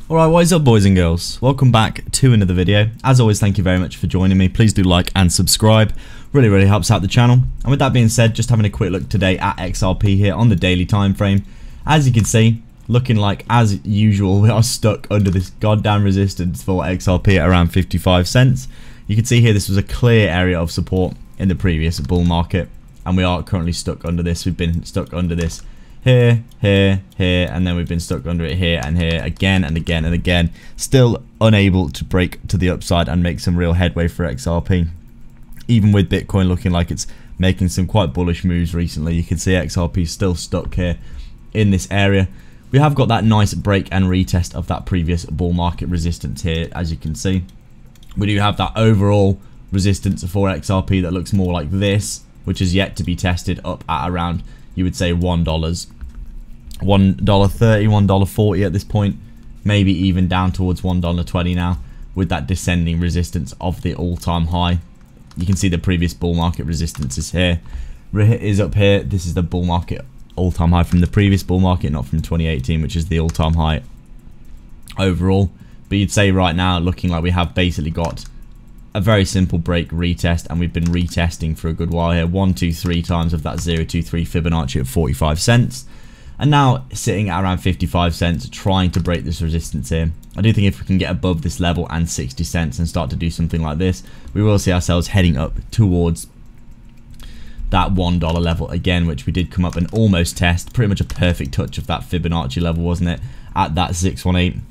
Alright, what is up boys and girls? Welcome back to another video. As always, thank you very much for joining me. Please do like and subscribe. Really helps out the channel. And with that being said, just having a quick look today at XRP here on the daily time frame. As you can see, looking like as usual, we are stuck under this goddamn resistance for XRP at around 55 cents. You can see here this was a clear area of support in the previous bull market, and we are currently stuck under this. We've been stuck under this here, and then we've been stuck under it here and here again and again and again. Still unable to break to the upside and make some real headway for XRP. Even with Bitcoin looking like it's making some quite bullish moves recently, you can see XRP still stuck here in this area. We have got that nice break and retest of that previous bull market resistance here, as you can see. We do have that overall resistance for XRP that looks more like this, which is yet to be tested up at around, you would say, $1. $1.30, $1.40 at this point, maybe even down towards $1.20 now, with that descending resistance of the all-time high. You can see the previous bull market resistance is here, is up here. This is the bull market all-time high from the previous bull market, not from 2018, which is the all-time high overall. But you'd say right now, looking like we have basically got a very simple break retest, and we've been retesting for a good while here. 1, 2, 3 times of that 0.23 Fibonacci at 45 cents. And now sitting at around 55 cents, trying to break this resistance here. I do think if we can get above this level and 60 cents and start to do something like this, we will see ourselves heading up towards that $1 level again, which we did come up and almost test. Pretty much a perfect touch of that Fibonacci level, wasn't it? At that 618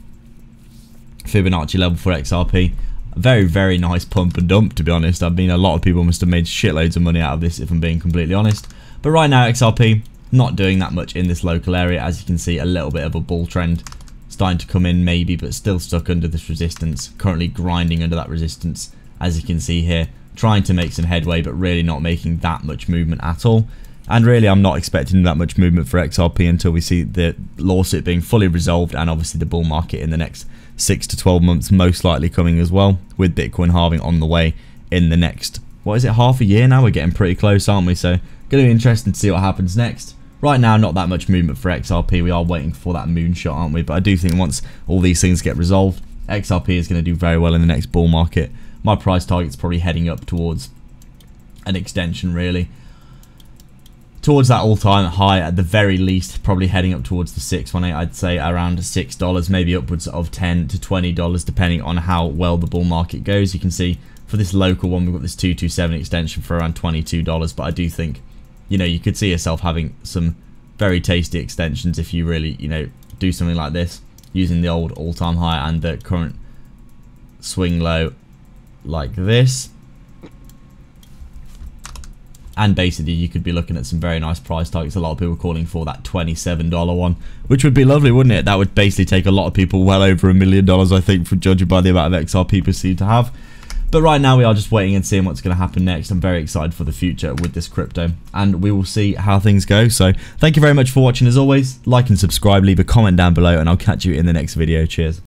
Fibonacci level for XRP. Very nice pump and dump, to be honest. I mean, a lot of people must have made shitloads of money out of this, if I'm being completely honest. But right now, XRP not doing that much in this local area. As you can see, a little bit of a bull trend starting to come in maybe, but still stuck under this resistance. Currently grinding under that resistance, as you can see here. Trying to make some headway, but really not making that much movement at all. And really, I'm not expecting that much movement for XRP until we see the lawsuit being fully resolved, and obviously the bull market in the next 6 to 12 months most likely coming as well, with Bitcoin halving on the way in the next, what is it, half a year now? We're getting pretty close, aren't we? So going to be interesting to see what happens next. Right now, not that much movement for XRP. We are waiting for that moonshot, aren't we? But I do think once all these things get resolved, XRP is going to do very well in the next bull market. My price target's probably heading up towards an extension, really. Towards that all-time high at the very least, probably heading up towards the 618. I'd say around $6, maybe upwards of $10 to $20, depending on how well the bull market goes. You can see for this local one, we've got this 227 extension for around $22, but I do think, you know, you could see yourself having some very tasty extensions if you really, you know, do something like this using the old all-time high and the current swing low like this. And basically you could be looking at some very nice price targets. A lot of people calling for that $27 one, which would be lovely, wouldn't it? That would basically take a lot of people well over $1 million, I think, for judging by the amount of XRP people seem to have. But right now we are just waiting and seeing what's going to happen next. I'm very excited for the future with this crypto, and we will see how things go. So thank you very much for watching. As always, like and subscribe, leave a comment down below, and I'll catch you in the next video. Cheers.